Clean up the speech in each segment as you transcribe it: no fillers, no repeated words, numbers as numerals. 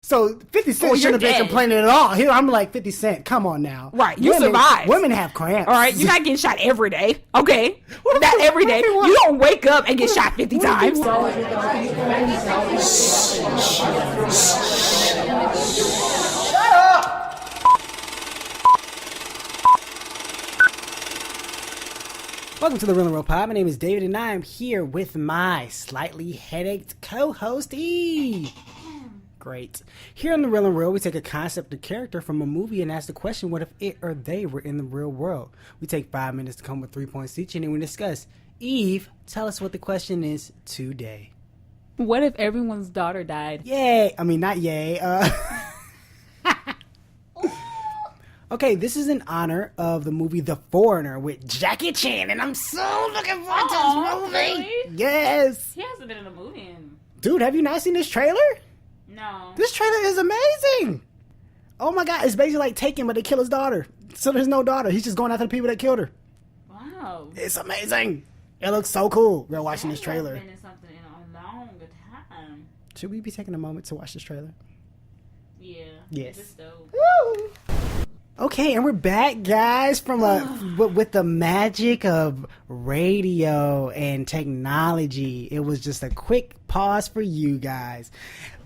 So 50 Cent shouldn't have been complaining at all. Here, I'm like, 50 Cent, come on now. Right, you survived. Women have cramps. All right, you're not getting shot every day. Okay? Not every day. You don't wake up and get shot 50 times. Welcome to the Real and Real Pod. My name is David, and I am here with my slightly headache co-host, Eve. Great. Here on the Real and Real, we take a concept or character from a movie and ask the question, what if it or they were in the real world? We take 5 minutes to come with 3 points each, and then we discuss. Eve, tell us what the question is today. What if everyone's daughter died? Yay. I mean, not yay. Okay, this is in honor of the movie The Foreigner with Jackie Chan, and I'm so looking forward to this movie. Really? Yes. He hasn't been in a movie. Dude, have you not seen this trailer? No. This trailer is amazing. Oh my God, it's basically like Taken, but they kill his daughter. So there's no daughter. He's just going after the people that killed her. Wow. It's amazing. It looks so cool. We're watching this trailer. Been in something in a long time. Should we be taking a moment to watch this trailer? Yeah. Yes. It's dope. Woo! Okay, and we're back, guys, from with the magic of radio and technology. It was just a quick pause for you guys.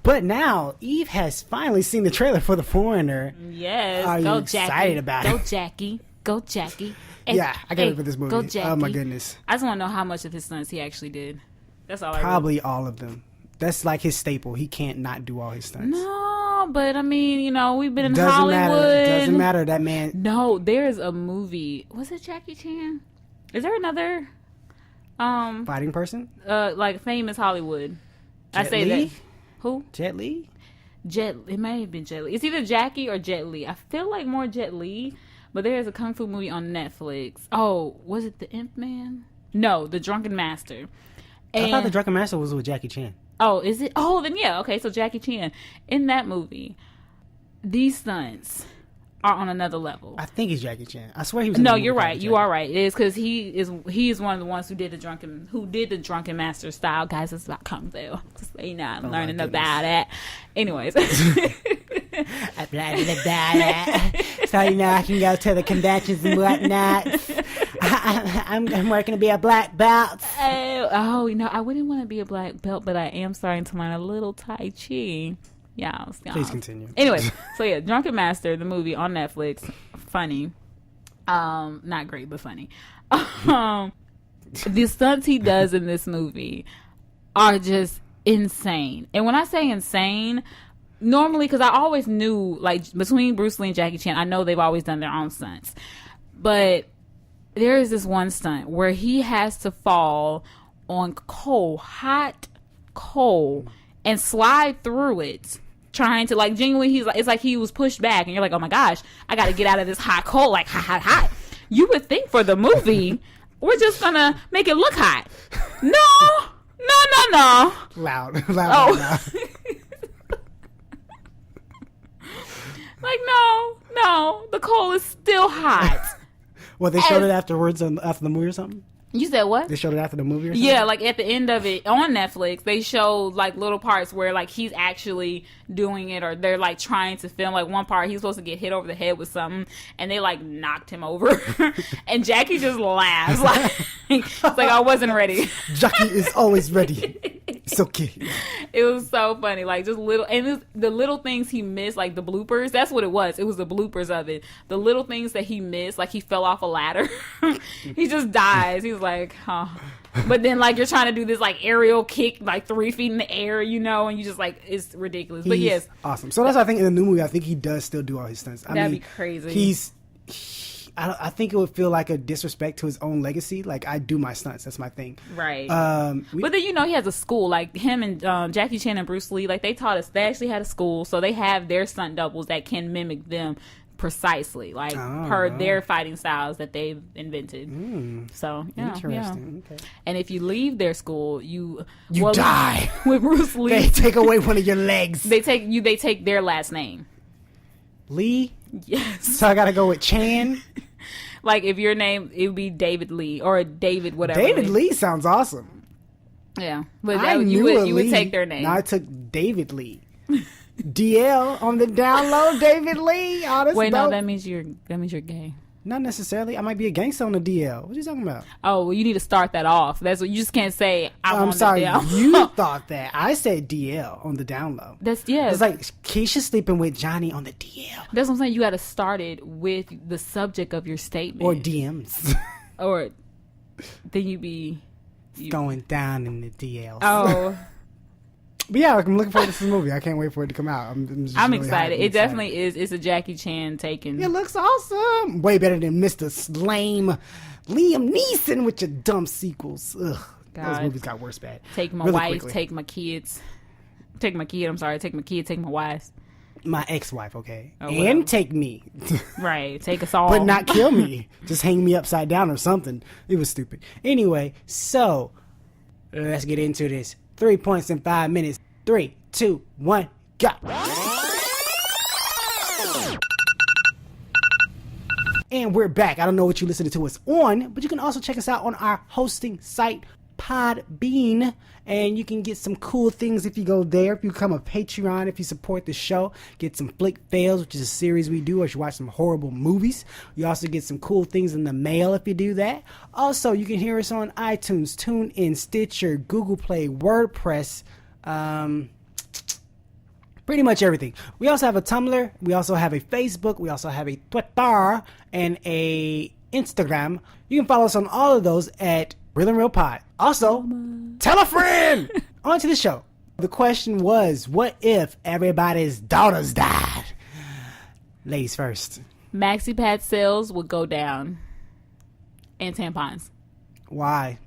But now, Eve has finally seen the trailer for The Foreigner. Yes. Are Go you excited about it? Go Jackie. Go Jackie. Yeah, I got it for this movie. Go Jackie. Oh my goodness. I just want to know how much of his stunts he actually did. That's all Probably all of them. That's like his staple. He can't not do all his stunts. No, but I mean, you know, we've been in Doesn't Hollywood. Doesn't matter. That man. No, there's a movie. Was it Jackie Chan? Is there another Fighting person? like famous Hollywood? Jet I say Li? that. Who? Jet Li? It may have been Jet Li. It's either Jackie or Jet Li. I feel like more Jet Li, but there is a kung fu movie on Netflix. Oh, was it The Imp Man? No, The Drunken Master. I thought The Drunken Master was with Jackie Chan. Oh, is it? Oh, then yeah. Okay, so Jackie Chan. In that movie, these stunts are on another level. I think it's Jackie Chan. I swear he was. No, you're right. You are right. It is because he is one of the ones who did the Drunken Master style. Guys, it's about kung fu. Just so you know, I'm learning about it. Anyways. I'm learning about it. So you know I can go to the conventions and whatnot. I'm working to be a black belt. Oh, you know, I wouldn't want to be a black belt, but I am starting to learn a little Tai Chi. Yeah. Please continue. Anyways, so yeah, Drunken Master, the movie on Netflix, funny. Not great, but funny. The stunts he does in this movie are just insane. And when I say insane, normally, because I always knew, like, between Bruce Lee and Jackie Chan, I know they've always done their own stunts. But there is this one stunt where he has to fall on hot coal, and slide through it, trying to, like, genuinely, it's like he was pushed back, and you're like, oh my gosh, I got to get out of this hot coal, like, hot. You would think for the movie, we're just gonna make it look hot. No. Loud. Oh. Like, no, the coal is still hot. Well, they showed it afterwards after the movie or something? You said what? They showed it after the movie or something? Yeah, like at the end of it on Netflix, they showed like little parts where like he's actually doing it, or they're like trying to film like one part he's supposed to get hit over the head with something, and they like knocked him over. And Jackie just laughs like I wasn't ready. Jackie is always ready. It's okay. It was so funny, like just little, and the little things he missed, like the bloopers. That's what it was. It was the bloopers of it. The little things that he missed, like he fell off a ladder. He just dies. He was like, huh. But then like you're trying to do this like aerial kick like 3 feet in the air, you know, and you just like, it's ridiculous. But yes, awesome. So that's why I think in the new movie, I think he does still do all his stunts. That'd be crazy. I think it would feel like a disrespect to his own legacy. Like, I do my stunts. That's my thing. Right. But then, you know, he has a school. Like, him and Jackie Chan and Bruce Lee, like, they taught us. They actually had a school. So they have their stunt doubles that can mimic them precisely. Like, per their fighting styles that they've invented. So, yeah. Interesting. Yeah. Okay. And if you leave their school, you die. With Bruce Lee. They take away one of your legs. They take their last name. Lee? Yes. So I got to go with Chan? Like, if your name, it would be David Lee or David whatever. David Lee sounds awesome. Yeah. But you would take their name. No, I took David Lee. DL on the download, David Lee. Oh, that's Wait, dope. no, that means you're gay. Not necessarily. I might be a gangster on the DL. What are you talking about? Oh, well, you need to start that off. That's what you just can't say. I'm sorry. You thought that. I said DL on the download. It's like Keisha sleeping with Johnny on the DL. That's what I'm saying. You got to start it with the subject of your statement. Or DMs. Or then you going down in the DL. Oh. But yeah, I'm looking forward to this movie. I can't wait for it to come out. I'm really excited. It definitely is. It's a Jackie Chan taken. It looks awesome. Way better than Mr. Lame Liam Neeson with your dumb sequels. Ugh. God. Those movies got worse bad. Take my wife, quickly. Take my kids. Take my kid, I'm sorry. Take my kid, take my wife. My ex-wife, okay? Oh, and take me. Right, take us all. But not kill me. Just hang me upside down or something. It was stupid. Anyway, so let's get into this. 3 points in 5 minutes. 3, 2, 1, go. And we're back. I don't know what you listening to us on, but you can also check us out on our hosting site, Podbean. And you can get some cool things if you go there. If you become a Patreon, if you support the show, get some Flick Fails, which is a series we do, or you watch some horrible movies. You also get some cool things in the mail if you do that. Also, you can hear us on iTunes, TuneIn, Stitcher, Google Play, WordPress, pretty much everything. We also have a Tumblr. We also have a Facebook. We also have a Twitter and a Instagram. You can follow us on all of those at reelinrealpod. Also, tell a friend! On to the show. The question was, what if everybody's daughters died? Ladies first. Maxi pad sales would go down. And tampons. Why?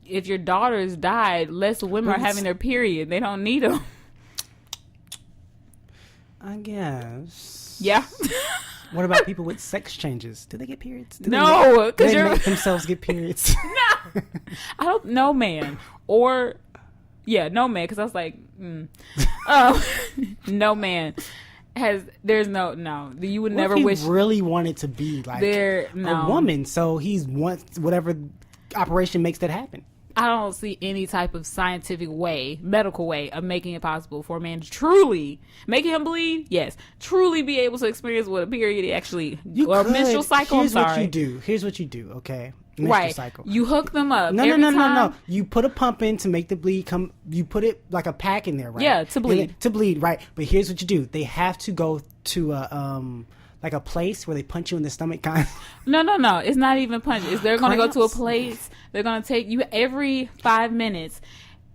If your daughters died, less women are having their period. They don't need them. I guess. Yeah. What about people with sex changes? Do they get periods? No, because they make themselves get periods. No, I don't know, man. Or no man, because I was like, no man there's no. You would never wish. He really wanted to be like a woman, so he's wants whatever operation makes that happen. I don't see any type of scientific way, medical way of making it possible for a man to truly, making him bleed, yes, truly be able to experience what a period actually, or menstrual cycle. Here's what you do, okay? Menstrual cycle. You hook them up. No. You put a pump in to make the bleed come. You put it like a pack in there, right? Yeah, to bleed. Right? But here's what you do. They have to go to like a place where they punch you in the stomach kind of. No. It's not even punch. They're going to go to a place. They're going to take you every 5 minutes.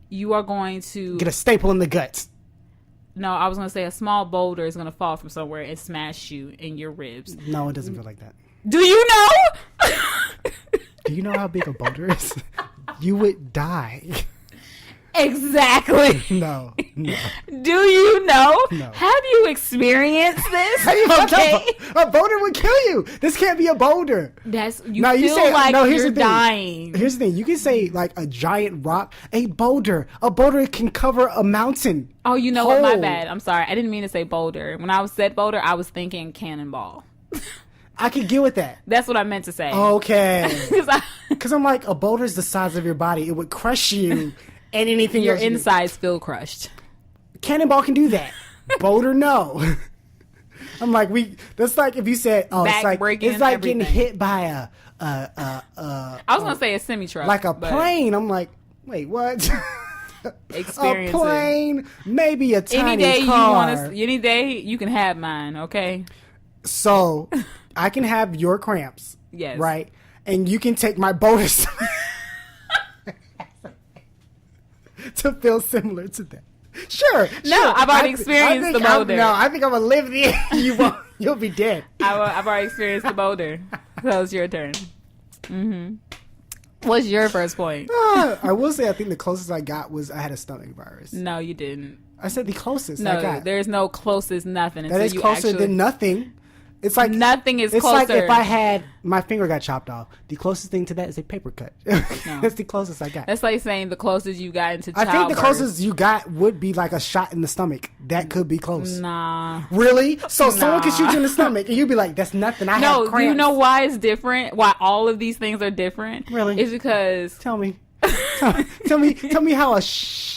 You are going to get a staple in the guts. No, I was going to say a small boulder is going to fall from somewhere and smash you in your ribs. No, it doesn't feel like that. Do you know? Do you know how big a boulder is? You would die. Exactly. No. Do you know? No. Have you experienced this? A boulder would kill you. This can't be a boulder. You're dying. Here's the thing. You can say like a giant rock, a boulder. A boulder can cover a mountain. Oh, you know what? My bad. I'm sorry. I didn't mean to say boulder. When I said boulder, I was thinking cannonball. I could get with that. That's what I meant to say. Okay. Because I'm like, a boulder is the size of your body. It would crush you. And anything your else insides feel crushed. Cannonball can do that. Boulder, no. I'm like, that's like if you said, it's like everything. Getting hit by I was gonna say a semi truck, like a plane. I'm like, wait, what? Experience a plane, maybe a tiny car. Any day you can have mine, okay? So I can have your cramps, yes, right? And you can take my boulders. To feel similar to that. Sure. No, I've already experienced the boulder. I think I'm going to live the you'll be dead. I've already experienced the boulder. So it's your turn. Mm-hmm. What's your first point? I will say I think the closest I got was I had a stomach virus. No, you didn't. I said the closest I got. There's no closest nothing. That is closer than nothing. It's like nothing is closer. It's like if I had my finger got chopped off. The closest thing to that is a paper cut. No. That's the closest I got. That's like saying the closest you got into childbirth. I think the closest you got would be like a shot in the stomach. That could be close. Nah. Really? So someone could shoot you in the stomach and you'd be like, that's nothing. I have cramps. Do you know why it's different? Why all of these things are different? Really? It's because tell me. Tell me how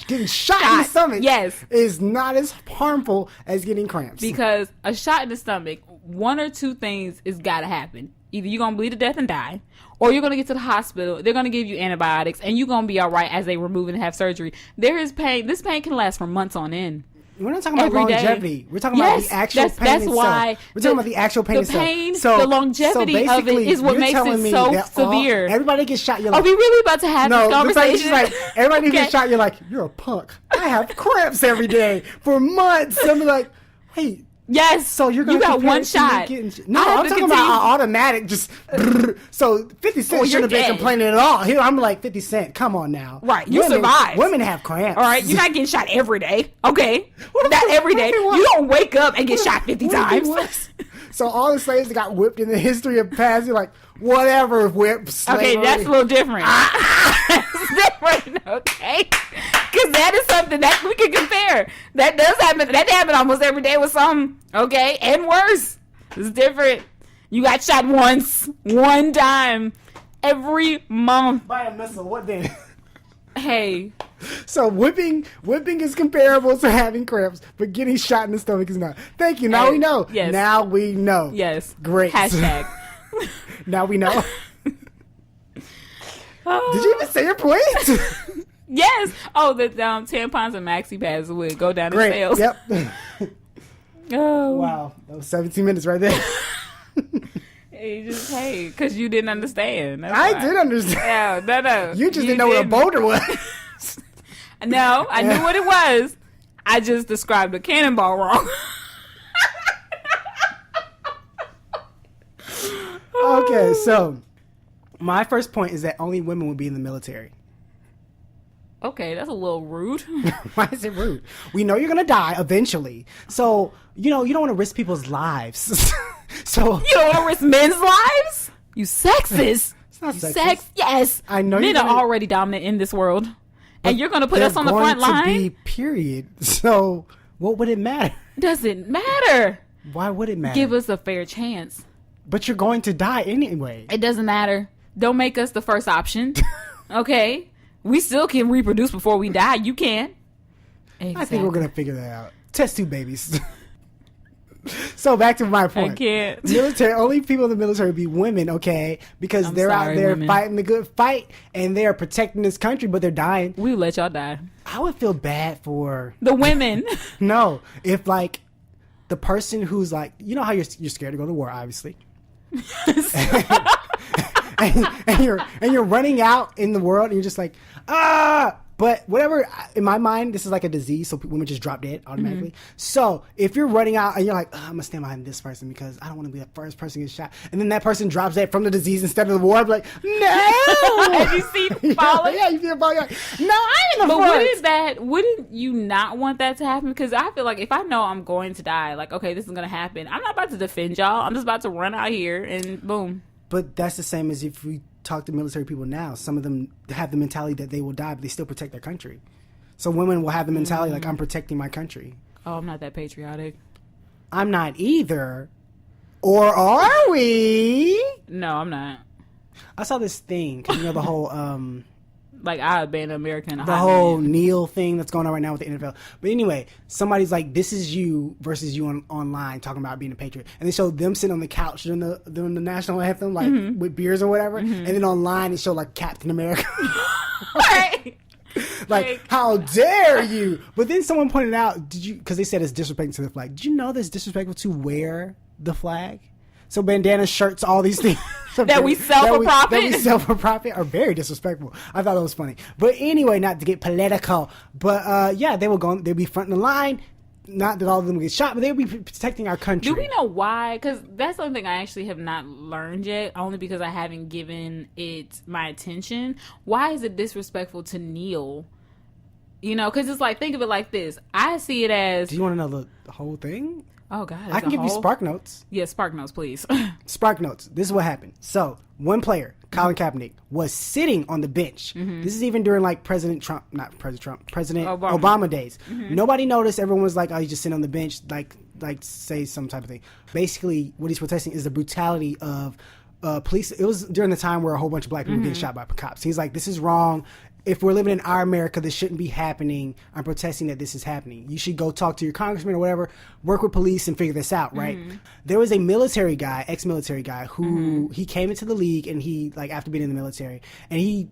getting shot in the stomach is not as harmful as getting cramps. Because a shot in the stomach, one or two things is got to happen. Either you're going to bleed to death and die, or you're going to get to the hospital. They're going to give you antibiotics, and you're going to be all right as they remove and have surgery. There is pain. This pain can last for months on end. We're not talking about longevity. We're talking about the actual pain that's itself. Why we're talking about the actual pain itself. The pain, the longevity of it is what makes it so severe. Everybody gets shot. You're like, are we really about to have this conversation? Like, everybody who gets shot, you're like, you're a punk. I have cramps every day for months. I'm like, wait. Yes. So you got one shot. No, I'm talking about automatic. Just so 50 Cent shouldn't have been complaining at all. Here I'm like 50 Cent. Come on now. Right. You survive. Women have cramps. All right. You're not getting shot every day. Okay. Not every day. You don't wake up and get shot 50 times. So all the slaves that got whipped in the history of past, you're like, whatever whips. Okay, that's a little different. That's different. Okay. Because that is something that we can compare. That does happen. That happened almost every day with some. Okay, and worse. It's different. You got shot once, one time, every month by a missile. What then? Hey. So whipping is comparable to having cramps, but getting shot in the stomach is not. Thank you. Now we know. Yes. Now we know. Yes. Great. Hashtag. Now we know. Did you even say your point? Yes. Oh, the tampons and maxi pads would go down in sales. Yep. Oh. Wow. That was 17 minutes right there. Hey, because you didn't understand. I did understand. No. You just didn't know what a boulder was. No, I knew what it was. I just described a cannonball wrong. Okay, so my first point is that only women would be in the military. Okay, that's a little rude. Why is it rude? We know you're going to die eventually. So, you don't want to risk people's lives. So you don't want to risk men's lives? You sexist. It's not sexist. Yes. I know men are already dominant in this world. And you're going to put us on the front line? They're going to be, period. So, what would it matter? Doesn't matter. Why would it matter? Give us a fair chance. But you're going to die anyway. It doesn't matter. Don't make us the first option. Okay? We still can reproduce before we die. You can. Exactly. I think we're going to figure that out. Test tube babies. So back to my point. I can't. Military, only people in the military would be women, okay? Because they're out there fighting the good fight and they are protecting this country, but they're dying. We let y'all die. I would feel bad for the women. No, if like the person who's like, you know how you're scared to go to war, obviously. and you're running out in the world and you're just like, but whatever, in my mind, this is like a disease, so women just drop dead automatically. Mm-hmm. So if you're running out and you're like, I'm gonna stand behind this person because I don't want to be the first person to get shot, and then that person drops dead from the disease instead of the war, I'm like, no. Have you seen it falling? Yeah, you see it falling. Like, no, I'm in the front. Wouldn't you not want that to happen? Because I feel like if I know I'm going to die, like, okay, this is gonna happen, I'm not about to defend y'all. I'm just about to run out here and boom. But that's the same as if we talk to military people now. Some of them have the mentality that they will die, but they still protect their country. So women will have the mentality like, I'm protecting my country. Oh, I'm not that patriotic. I'm not either. Or are we? No, I'm not. I saw this thing, cause you know the whole like I abandoned America in a the whole Neil thing that's going on right now with the NFL. But anyway, somebody's like, this is you versus you online talking about being a patriot, and they showed them sitting on the couch during the national anthem, like with beers or whatever, and then online it showed like Captain America. Right. Like, how dare you? But then someone pointed out, because they said it's disrespectful to the flag. Did you know that it's disrespectful to wear the flag? So bandana shirts, all these things that we sell for profit are very disrespectful. I thought it was funny. But anyway, not to get political, but yeah, they'd be fronting the line. Not that all of them get shot, but they would be protecting our country. Do we know why? Because that's something I actually have not learned yet, only because I haven't given it my attention. Why is it disrespectful to kneel? You know, because it's like, think of it like this. I see it as... Do you want to know the whole thing? Oh, God. I can give you Spark Notes. Yeah, Spark Notes, please. Spark Notes. This is what happened. So, one player, Colin Kaepernick, was sitting on the bench. Mm-hmm. This is even during, like, President Obama days. Mm-hmm. Nobody noticed. Everyone was like, oh, he's just sitting on the bench, like say some type of thing. Basically, what he's protesting is the brutality of police. It was during the time where a whole bunch of black people were getting shot by cops. He's like, this is wrong. if we're living in our America, this shouldn't be happening. I'm protesting that this is happening. You should go talk to your congressman or whatever, work with police and figure this out, right? There was a military guy, ex-military guy, who he came into the league, and he, like, after being in the military, and he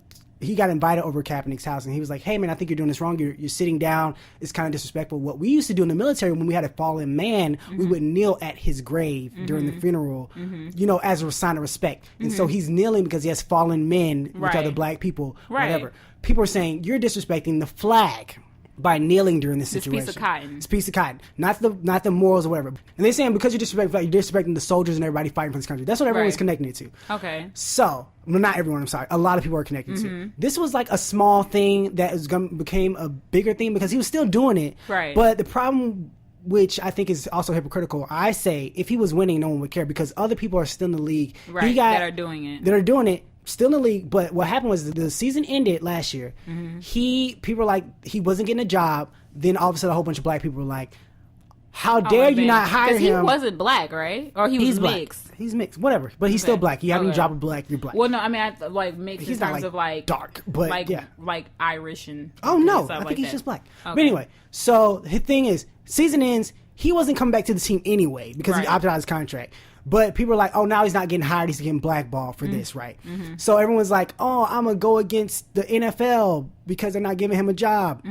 got invited over to Kaepernick's house, and he was like, hey, man, I think you're doing this wrong. You're sitting down. It's kind of disrespectful. What we used to do in the military when we had a fallen man, we would kneel at his grave during the funeral, you know, as a sign of respect. And so he's kneeling because he has fallen men, which are the black people, whatever. People are saying, you're disrespecting the flag by kneeling during this situation. Piece of cotton. It's a piece of cotton. Not the morals or whatever. And they're saying because you're disrespecting the soldiers and everybody fighting for this country. That's what everyone's connecting it to. Okay. So, well, not everyone, I'm sorry. A lot of people are connected to. This was like a small thing that became a bigger thing because he was still doing it. Right. But the problem, which I think is also hypocritical, I say if he was winning, no one would care because other people are still in the league. Right, that are doing it. Still in the league, but what happened was the season ended last year. People were like, he wasn't getting a job. Then all of a sudden, a whole bunch of black people were like, how dare you not hire him? Because he wasn't black, right? Or he's mixed. Black. He's mixed, whatever. But he's still black. You have any job of black, you're black. Well, no, I mean, like mixed he's in terms of like dark, but like Irish and no, stuff I think like he's that. just black. Okay. But anyway, so the thing is, season ends. He wasn't coming back to the team anyway because he opted out his contract. But people are like, oh, now he's not getting hired. He's getting blackballed for this, right? So everyone's like, oh, I'm going to go against the NFL because they're not giving him a job.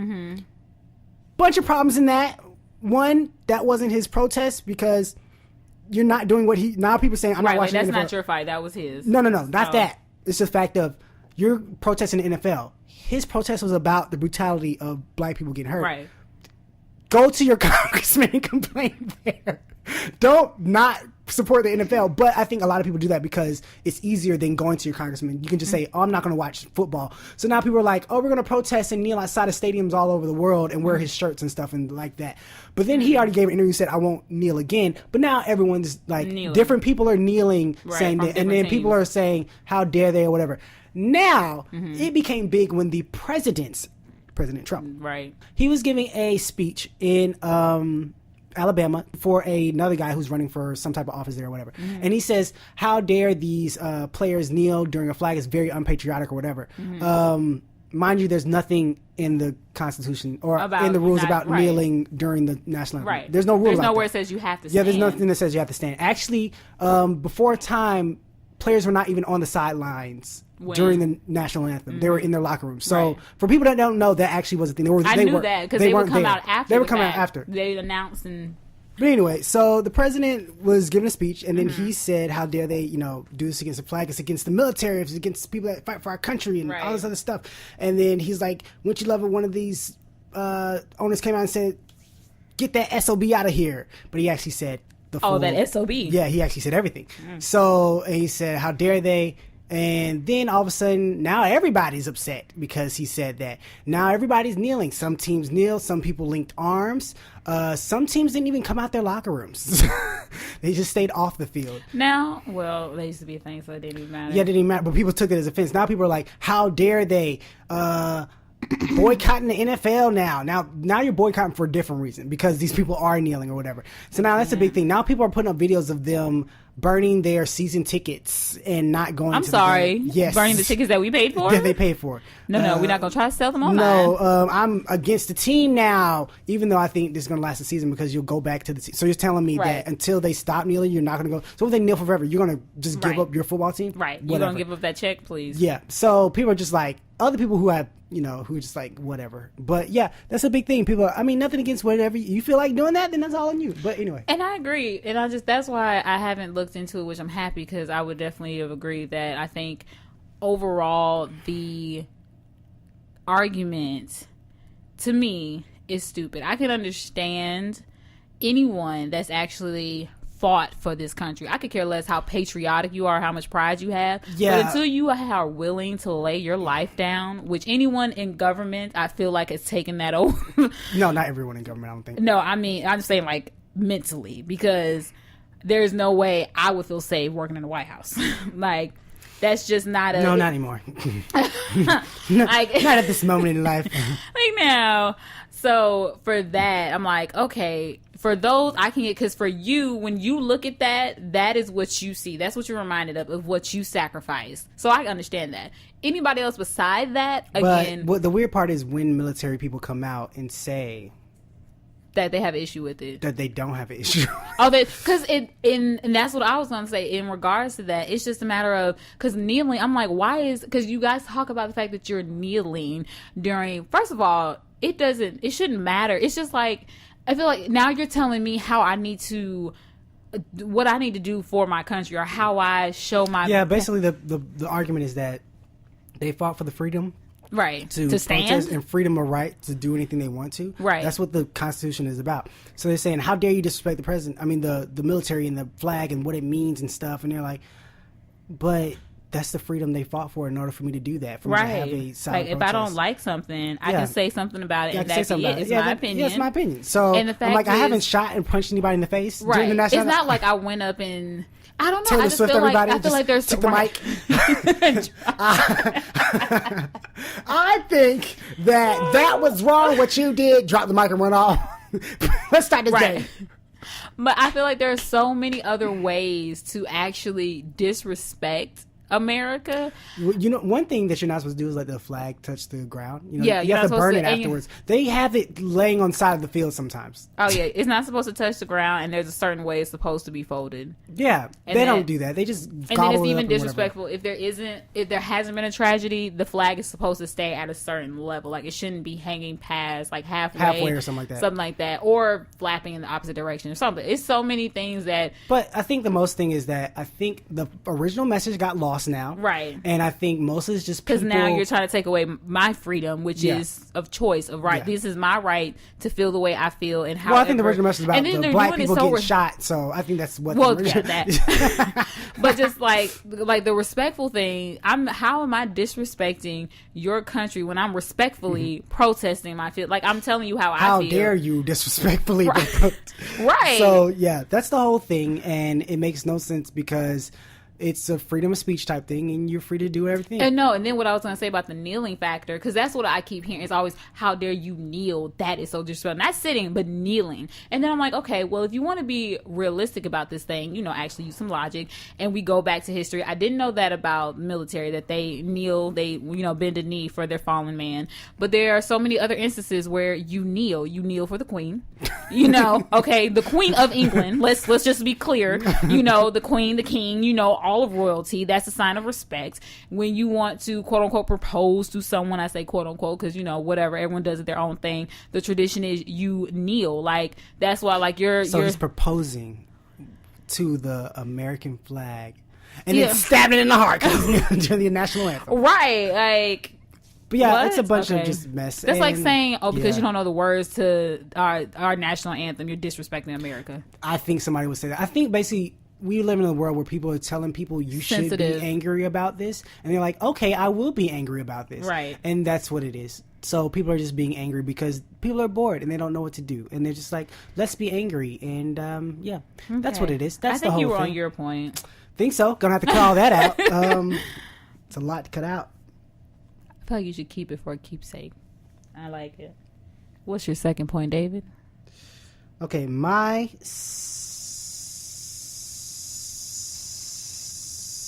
Bunch of problems in that. One, that wasn't his protest because you're not doing what he... Now people are saying, I'm not watching that's the NFL. not your fight. That was his. No, not that. It's the fact of you're protesting the NFL. His protest was about the brutality of black people getting hurt. Right. Go to your congressman and complain there. Don't not support the NFL. But I think a lot of people do that because it's easier than going to your congressman. You can just say, oh, I'm not going to watch football. So now people are like, oh, we're going to protest and kneel outside of stadiums all over the world and wear his shirts and stuff and like that. But then he already gave an interview and said, I won't kneel again. But now everyone's like, kneeling. Different people are kneeling, saying that. And then people are saying, how dare they or whatever. Now, it became big when the President Trump. Right. He was giving a speech in Alabama for another guy who's running for some type of office there or whatever. And he says, how dare these players kneel during a flag? It's very unpatriotic or whatever. Mind you, there's nothing in the Constitution or in the rules about kneeling during the national anthem. Right. There's no rule. There's about nowhere that. it says you have to stand. Yeah, there's nothing that says you have to stand. Actually, before time, players were not even on the sidelines during the national anthem. They were in their locker rooms. So for people that don't know, that actually was a thing. I knew that because they would come out after. They would come out after. They announced and. But anyway, so the president was giving a speech, and then he said, how dare they, do this against the flag? It's against the military. It's against people that fight for our country and all this other stuff. And then he's like, wouldn't you love it? One of these owners came out and said, get that SOB out of here. But he actually said the full... Oh, that SOB. Yeah, he actually said everything. So and he said, how dare they? And then all of a sudden, now everybody's upset because he said that. Now everybody's kneeling. Some teams kneel. Some people linked arms. Some teams didn't even come out their locker rooms. They just stayed off the field. Now, well, they used to be a thing, so it didn't even matter. Yeah, it didn't even matter. But people took it as offense. Now people are like, how dare they boycotting the NFL now. Now you're boycotting for a different reason because these people are kneeling or whatever. So now that's a big thing. Now people are putting up videos of them burning their season tickets and not going to the game. Yes. Burning the tickets that we paid for? Yeah, they paid for. No, we're not going to try to sell them online. No, I'm against the team now, even though I think this is going to last the season because you'll go back to the season. So you're telling me that until they stop kneeling, you're not going to go. So if they kneel forever, you're going to just give up your football team? Right. You're going to give up that check, please. Yeah. So people are just like, other people who have, who are just like, whatever. But yeah, that's a big thing. People are, nothing against whatever. You feel like doing that, then that's all on you. But anyway. And I agree. And that's why I haven't looked into it, which I'm happy because I would definitely have agreed that I think overall the argument to me is stupid. I can understand anyone that's actually fought for this country. I could care less how patriotic you are, how much pride you have. Yeah. But until you are willing to lay your life down, which anyone in government, I feel like has taken that over. No, not everyone in government, I don't think. No, I'm saying like mentally, because there's no way I would feel safe working in the White House. Like, that's just not a... No, not anymore. Like, not at this moment in life. Like, now. So for that, I'm like, okay, for those, I can get, because for you, when you look at that, that is what you see. That's what you're reminded of what you sacrificed. So I understand that. Anybody else beside that, again. But the weird part is when military people come out and say that they have an issue with it. That they don't have an issue. Because and that's what I was going to say in regards to that. It's just a matter of, because kneeling, I'm like, because you guys talk about the fact that you're kneeling during, first of all, it shouldn't matter. It's just like, I feel like now you're telling me what I need to do for my country, or how I show my... Yeah, basically the argument is that they fought for the freedom. Right. To stand and freedom of right to do anything they want to. Right. That's what the Constitution is about. So they're saying, how dare you disrespect the president? I mean, the military and the flag and what it means and stuff. And they're like, but that's the freedom they fought for in order for me to do that. For me to have a silent if I don't like something, I can say something about it. Yeah, and that's it. It's my opinion. Yeah, it's my opinion. So and the fact I'm like, I haven't shot and punched anybody in the face during the national. It's not like I went up and... I don't know. Taylor I just Swift, feel everybody, like I feel like there's took the mic. I think that was wrong. What you did, drop the mic and run off. Let's start this game. But I feel like there are so many other ways to actually disrespect America. You know, one thing that you're not supposed to do is let the flag touch the ground. You know, yeah, you have to burn it afterwards. They have it laying on the side of the field sometimes. Oh yeah, it's not supposed to touch the ground, and there's a certain way it's supposed to be folded. Yeah, they don't do that. They just and then it's even disrespectful if there hasn't been a tragedy. The flag is supposed to stay at a certain level. Like, it shouldn't be hanging past like halfway or something like that, or flapping in the opposite direction or something. It's so many things that. But I think the most thing is that I think the original message got lost now, right? And I think most of it's just because now you're trying to take away my freedom, which is of choice of right. Yeah. This is my right to feel the way I feel, and how. Well, I think the original message about the black people getting shot, so I think that's what. Well, yeah, that. But just like the respectful thing, how am I disrespecting your country when I'm respectfully protesting my feel? Like, I'm telling you how I feel. How dare you disrespectfully? Right. So yeah, that's the whole thing, and it makes no sense because it's a freedom of speech type thing, and you're free to do everything. And then what I was going to say about the kneeling factor, because that's what I keep hearing, is always, how dare you kneel? That is so disrespectful. Not sitting, but kneeling. And then I'm like, okay, well, if you want to be realistic about this thing, actually use some logic, and we go back to history. I didn't know that about military, that they kneel, they, bend a knee for their fallen man. But there are so many other instances where you kneel for the queen, okay, the Queen of England. Let's just be clear, the queen, the king, all of royalty. That's a sign of respect. When you want to, quote unquote, propose to someone, I say quote unquote because whatever, everyone does it their own thing. The tradition is you kneel. Like, that's why, like, you're he's proposing to the American flag and then stabbing it in the heart during the national anthem, right? Like, but yeah, it's a bunch of just mess. That's like saying, because you don't know the words to our national anthem, you're disrespecting America. I think somebody would say that. I think basically we live in a world where people are telling people you should be angry about this, and they're like, okay, I will be angry about this, right? And that's what it is. So people are just being angry because people are bored and they don't know what to do, and they're just like, let's be angry, and that's what it is. That's the whole thing. I think you were on your point. Think so? Gonna have to cut all that out. It's a lot to cut out. I feel like you should keep it for a keepsake. I like it. What's your second point, David? Okay,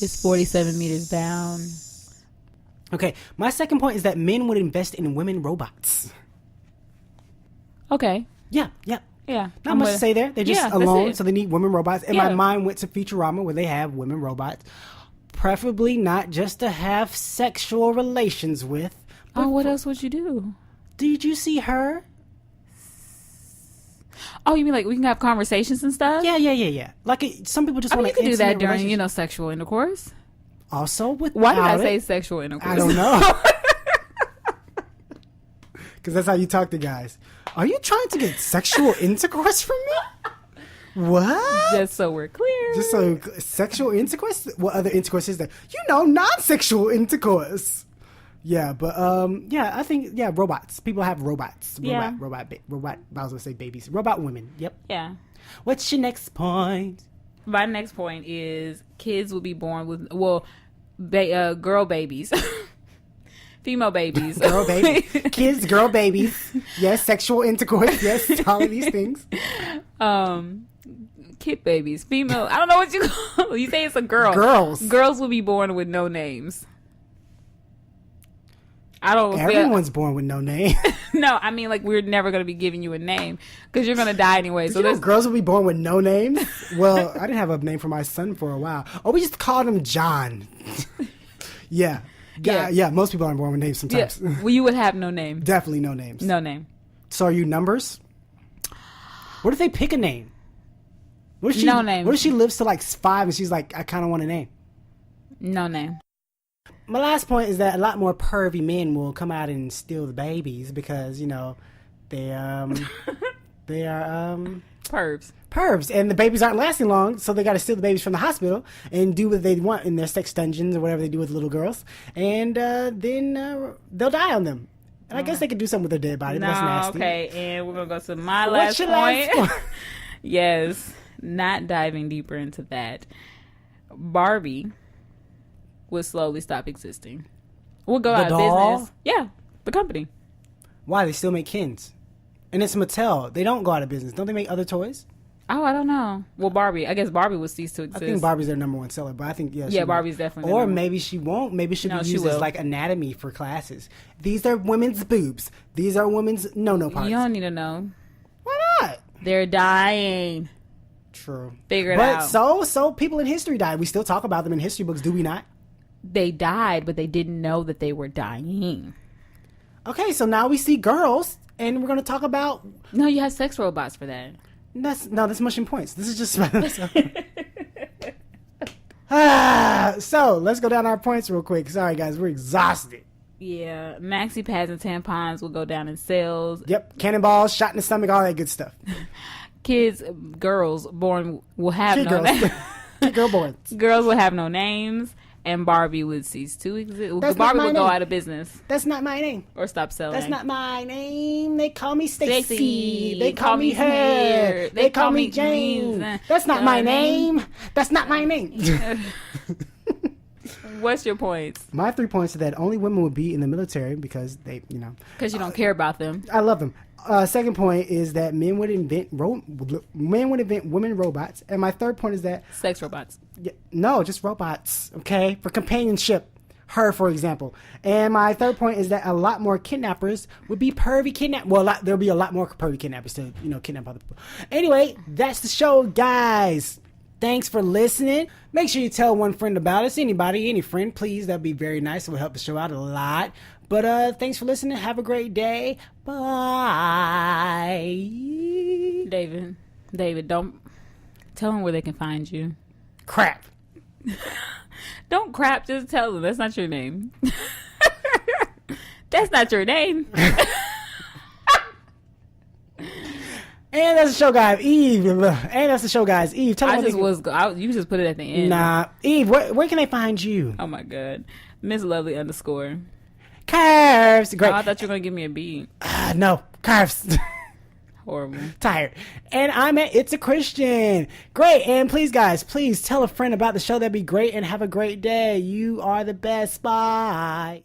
It's 47 meters down. Okay, my second point is that men would invest in women robots. Okay. Yeah. Not much to say there. They're just alone, so they need women robots. And my mind went to Futurama, where they have women robots. Preferably not just to have sexual relations with. Oh, what else would you do? Did you see her? Oh, you mean like we can have conversations and stuff? Yeah. Like some people just want to. You can do that during, sexual intercourse. Also, why did I say sexual intercourse? I don't know. Because that's how you talk to guys. Are you trying to get sexual intercourse from me? What? Just so we're clear. Just so sexual intercourse? What other intercourse is there? Non-sexual intercourse. Yeah, but I think robots. People have robots. Robot. I was gonna say babies. Robot women. Yep. Yeah. What's your next point? My next point is kids will be born with girl babies. Female babies. Girl baby. Kids, girl babies. Yes, sexual intercourse. Yes, all of these things. Kid babies. Female. I don't know what you call. You say it's a girl. Girls will be born with no names. I don't. Everyone's born with no name. No, I mean, like, we're never going to be giving you a name because you're going to die anyway. So girls will be born with no names. Well, I didn't have a name for my son for a while. Oh, we just called him John. Yeah. Most people aren't born with names sometimes. Yeah. Well, you would have no name. Definitely no names. No name. So are you numbers? What if they pick a name? No name. What if she lives to like 5 and she's like, I kind of want a name? No name. My last point is that a lot more pervy men will come out and steal the babies because, they are pervs, and the babies aren't lasting long, so they got to steal the babies from the hospital and do what they want in their sex dungeons or whatever they do with little girls, and then they'll die on them. And I guess they could do something with their dead body, but that's nasty. Okay, and we're gonna go to my last point. Yes, not diving deeper into that. Barbie would slowly stop existing. We'll go out of business. Yeah, the company. Why? They still make Kens. And it's Mattel. They don't go out of business. Don't they make other toys? Oh, I don't know. Well, Barbie. I guess Barbie would cease to exist. I think Barbie's their number one seller, but I think, yeah, Barbie's definitely. Or maybe she won't. Maybe she'll be used as like anatomy for classes. These are women's boobs. These are women's no parts. You don't need to know. Why not? They're dying. True. Figure it out. But so people in history died. We still talk about them in history books, do we not? They died, but they didn't know that they were dying. Okay, so now we see girls, and we're going to talk about... No, you have sex robots for that. That's mushing points. This is just... So, let's go down our points real quick. Sorry, guys, we're exhausted. Yeah, maxi pads and tampons will go down in sales. Yep, cannonballs, shot in the stomach, all that good stuff. Girls born will have no names. Girl born. Girls will have no names. And Barbie would cease to exist. Barbie would go out of business. That's not my name. Or stop selling. That's not my name. They call me Stacy. Stacey. They call me her. They call me Jane. That's not my name. That's not my name. What's your points? My 3 points are that only women would be in the military because they, Because you don't care about them. I love them. Second point is that men would invent women robots. And my third point is that... Sex robots. No, just robots, okay? For companionship. Her, for example. And my third point is that a lot more kidnappers would be pervy kidnappers. Well, there'll be a lot more pervy kidnappers to, kidnap other people. Anyway, that's the show, guys. Thanks for listening. Make sure you tell one friend about us. Any friend, please. That'd be very nice. It would help the show out a lot. But thanks for listening. Have a great day. Bye. David, don't tell them where they can find you. Crap. Don't crap. Just tell them. That's not your name. That's not your name. And that's the show, guys. Eve. Tell them you just put it at the end. Nah. Eve, where can they find you? Oh, my God. Miss Lovely _ Curves. Great. Oh, I thought you were going to give me a beat. No. Curves. Horrible. Tired. And I'm at It's a Christian. Great. And please, guys, tell a friend about the show. That'd be great. And have a great day. You are the best. Bye.